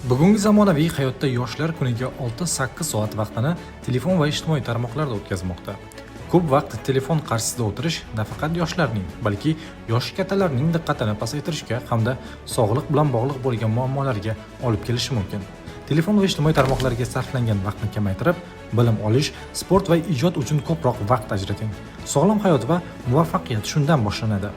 Bugungi zamonaviy hayotda yoshlar kuniga 6-8 soat vaqtini telefon va ijtimoiy tarmoqlarda o'tkazmoqda. Ko'p vaqt telefon qarshisida o'tirish nafaqat yoshlarning, balki yoshi kattalarning diqqatini pasaytirishga hamda sog'liq bilan bog'liq bo'lgan muammolarga olib kelishi mumkin. Telefon va ijtimoiy tarmoqlarga sarflangan vaqtni kamaytirib, bilim olish, sport va ijod uchun ko'proq vaqt ajrating. Sog'lom hayot va muvaffaqiyat shundan boshlanadi.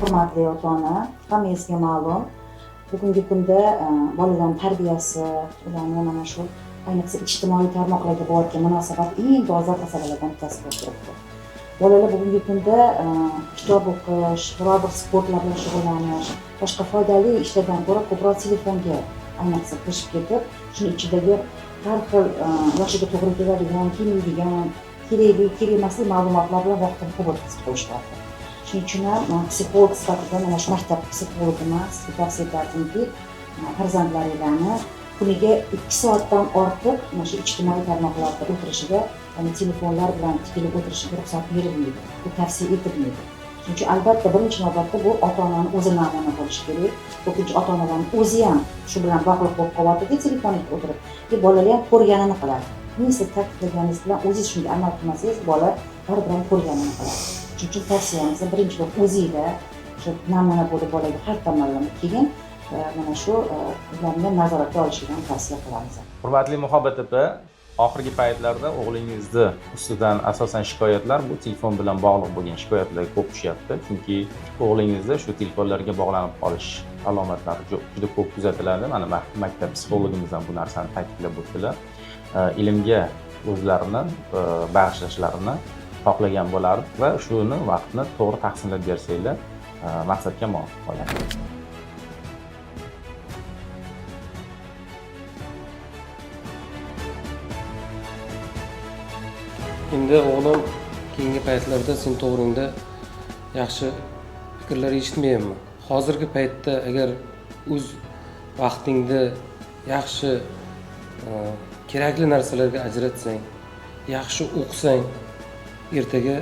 Hurmatli ota-ona, hammangizga ma'lum, bugungi kunda bolalarning tarbiyasi, ularni mana shu ayniqsa ijtimoiy tarmoqlarga bo'lgan munosabat eng dolzarb masalalardan bittasi bo'lib turibdi. Bolalar bugungi kunda kitob o'qish, biror bir sportlar bilan shug'ullanish, boshqa foydali ishlardan ko'ra ko'proq telefonga ayniqsa kirishib ketib, shuning ichidagi har xil yoshiga to'g'ri keladigan, kelmaydigan, kerakli, kerak emasli ma'lumotlar bilan vaqtini ko'p o'tkazib qo'yishyapti. Shuning uchun ham psixolog sifatida mana shu maktab psixologini sizga tavsiya etardimki, farzandlaringizni kuniga 2 soatdan ortiq mana shu ijtimoiy tarmoqlarda o'tirishiga, ya'ni telefonlar bilan tikilib o'tirishiga ruxsat berilmaydi. Bu tavsiya etilmaydi. Shuning uchun albatta birinchi navbatda bu ota-onaning o'zi namuna bo'lishi kerak. Ko'pincha ota-onalarning o'zi ham shu bilan bog'liq bo'lib qolyapti, telefonga o'tirib. Bolalar ham ko'rganini qiladi. Siz ta'kidlaganingiz bilan o'zingiz shunga amal qilmasangiz, bola baribir ham ko'rganini qiladi. Shuning uchun tavsiyamiz birinchidan o'zingizda shu namuna bo'lib bolaga har tomonlama keyin mana shu ularni nazoratga olishni tavsiya qilamiz. Hurmatli Muhabbat opa, oxirgi paytlarda o'g'lingizni ustidan asosan shikoyatlar bu telefon bilan bog'liq bo'lgan shikoyatlar ko'p tushyapti. Chunki o'g'lingizda shu telefonlarga bog'lanib qolish alomatlari juda ko'p kuzatiladi. Mana maktab psixologimiz ham bu narsani ta'kidlab o'tdilar. Ilmga o'zlarini bag'ishlashlarini xohlagan bo'lardi va shuni vaqtni to'g'ri taqsimlab bersanglar maqsadga muvofiq bo'ladi. Endi o'g'lim keyingi paytlarda sen to'g'ringda yaxshi fikrlar eshitmayapman. Hozirgi paytda agar o'z vaqtingni yaxshi kerakli narsalarga ajratsang, yaxshi o'qisang, ertaga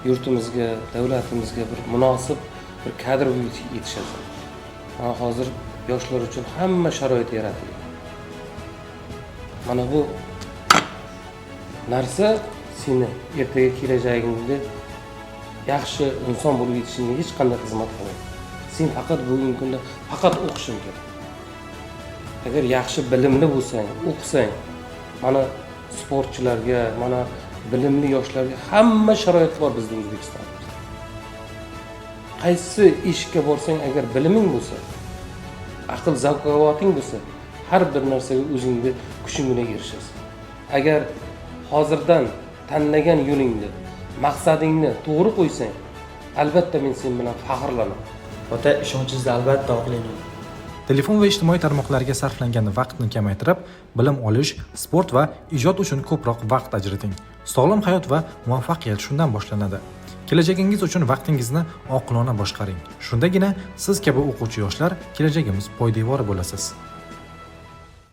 yurtimizga, davlatimizga bir munosib bir kadr yetishadi. Hozir yoshlar uchun hamma sharoit yaratilgan. Mana bu narsa seni ertaga kelajagingda yaxshi inson bo'lib yetishingga hech qanday xizmat qilmaydi. Sen faqat bugungi kunda faqat o'qishing kerak. Agar yaxshi bilimli bo'lsang, o'qisang, mana sportchilarga, mana bilimli yoshlarga hamma sharoit bor bizning O'zbekistonda. Qaysi ishga borsang, agar biliming bo'lsa, aql zavq-quvvating bo'lsa, har bir narsaga o'zingni kuching bilan erishasan. Agar hozirdan tanlagan yo'lingni, maqsadingni to'g'ri qo'ysang, albatta men sen bilan faxrlanaman. Ota, ishonchingizni albatta oqlayman. Telefon va ijtimoiy tarmoqlarga sarflangan vaqtni kamaytirib, bilim olish, sport va ijod uchun ko'proq vaqt ajrating. Sog'lom hayot va muvaffaqiyat shundan boshlanadi. Kelajagingiz uchun vaqtingizni oqilona boshqaring. Shundagina siz kabi o'quvchi yoshlar kelajagimiz poydevori bo'lasiz.